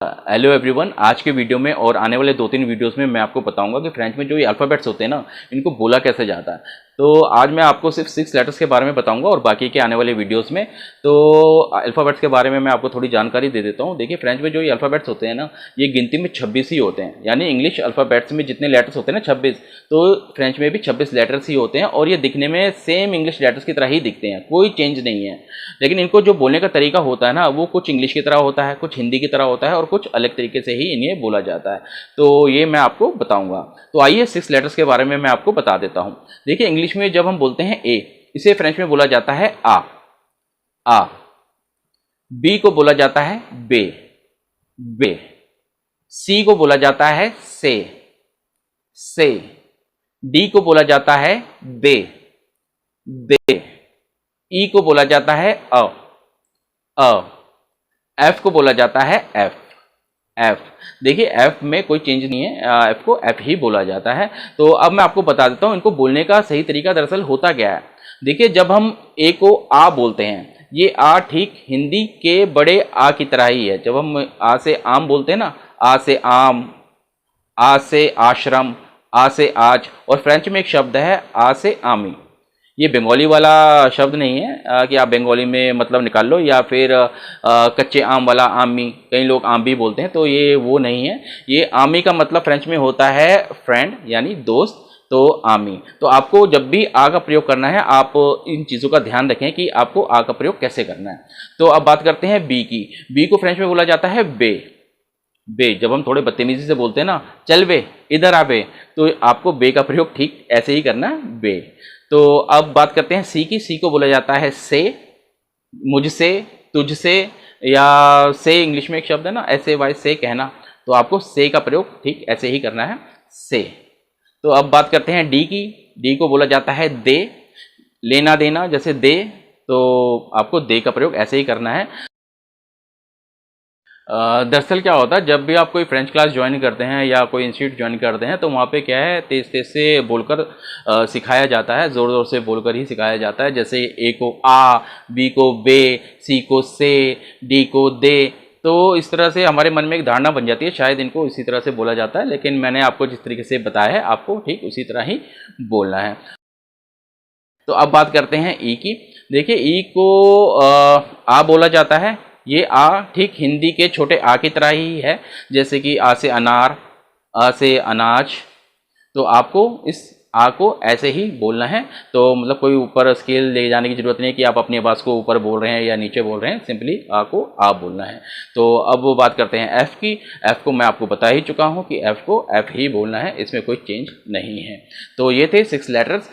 Hello everyone, आज के video में और आने वाले 2-3 वीडियोस में मैं आपको बताऊंगा कि फ्रेंच में जो ये अल्फ़ाबेट्स होते हैं ना, इनको बोला कैसे जाता है। तो आज मैं आपको सिर्फ 6 लेटर्स के बारे में बताऊंगा और बाकी के आने वाले वीडियोस में तो अल्फ़ाबेट्स के बारे में मैं आपको थोड़ी जानकारी दे देता हूं। देखिए, फ्रेंच में जो ये अल्फ़ाबेट्स होते हैं ना, ये गिनती में 26 ही होते हैं। यानी इंग्लिश अल्फ़ाबेट्स में जितने लेटर्स होते हैं ना 26, तो फ्रेंच में भी 26 लेटर्स ही होते हैं और ये दिखने में सेम इंग्लिश लेटर्स की तरह ही दिखते हैं, कोई चेंज नहीं है। लेकिन इनको जो बोलने का तरीका होता है ना, वो कुछ इंग्लिश की तरह होता है, कुछ हिंदी की तरह होता है और कुछ अलग तरीके से ही इन्हें बोला जाता है। तो ये मैं आपको बताऊंगा। तो आइए 6 लेटर्स के बारे में मैं आपको बता देता हूं। देखिए, इंग्लिश में जब हम बोलते हैं ए, इसे फ्रेंच में बोला जाता है आ। बी को बोला जाता है बे। सी को बोला जाता है से। डी को बोला जाता है दे। ई को बोला जाता है अ। एफ को बोला जाता है एफ। देखिए, एफ में कोई चेंज नहीं है, एफ को एफ ही बोला जाता है। तो अब मैं आपको बता देता हूं इनको बोलने का सही तरीका दरअसल होता क्या है। देखिए, जब हम ए को आ बोलते हैं, ये आ ठीक हिंदी के बड़े आ की तरह ही है। जब हम आ से आम बोलते हैं ना, आ से आम, आ से आश्रम, आ से आज, और फ्रेंच में एक शब्द है आ से आमी। ये बंगाली वाला शब्द नहीं है कि आप बंगाली में मतलब निकाल लो, या फिर कच्चे आम वाला आमी, कई लोग आम भी बोलते हैं, तो ये वो नहीं है। ये आमी का मतलब फ्रेंच में होता है फ्रेंड, यानी दोस्त। तो आमी, तो आपको जब भी आ का प्रयोग करना है, आप इन चीज़ों का ध्यान रखें कि आपको आ का प्रयोग कैसे करना है। तो अब बात करते हैं बी की। बी को फ्रेंच में बोला जाता है बे। जब हम थोड़े बदतमीजी से बोलते हैं ना, चल बे, इधर आ बे, तो आपको बे का प्रयोग ठीक ऐसे ही करना है, बे। तो अब बात करते हैं सी की। सी को बोला जाता है से, मुझसे, तुझसे, या से इंग्लिश में एक शब्द है ना, ऐसे वाई से कहना, तो आपको से का प्रयोग ठीक ऐसे ही करना है, से। तो अब बात करते हैं डी की। डी को बोला जाता है दे, लेना देना जैसे दे, तो आपको दे का प्रयोग ऐसे ही करना है। दरअसल क्या होता है, जब भी आप कोई फ्रेंच क्लास ज्वाइन करते हैं या कोई इंस्टीट्यूट ज्वाइन करते हैं, तो वहाँ पे क्या है, तेज तेज से बोलकर सिखाया जाता है, ज़ोर ज़ोर से बोलकर ही सिखाया जाता है। जैसे ए को आ, बी को बे, सी को से, डी को दे। तो इस तरह से हमारे मन में एक धारणा बन जाती है, शायद इनको इसी तरह से बोला जाता है, लेकिन मैंने आपको जिस तरीके से बताया है, आपको ठीक उसी तरह ही बोलना है। तो अब बात करते हैं ई की। देखिए, ई को आ बोला जाता है। ये आ ठीक हिंदी के छोटे आ की तरह ही है, जैसे कि आ से अनार, आ से अनाज। तो आपको इस आ को ऐसे ही बोलना है। तो मतलब कोई ऊपर स्केल ले जाने की जरूरत नहीं है कि आप अपनी आवाज़ को ऊपर बोल रहे हैं या नीचे बोल रहे हैं, सिंपली आ को आ बोलना है। तो अब वो बात करते हैं एफ की। एफ को मैं आपको बता ही चुका हूँ कि एफ को एफ ही बोलना है, इसमें कोई चेंज नहीं है। तो ये थे 6 लेटर्स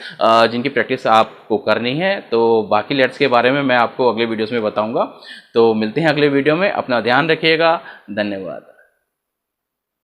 जिनकी प्रैक्टिस आपको करनी है। तो बाकी लेटर्स के बारे में मैं आपको अगले वीडियोज़ में बताऊँगा। तो मिलते हैं अगले वीडियो में, अपना ध्यान रखिएगा, धन्यवाद।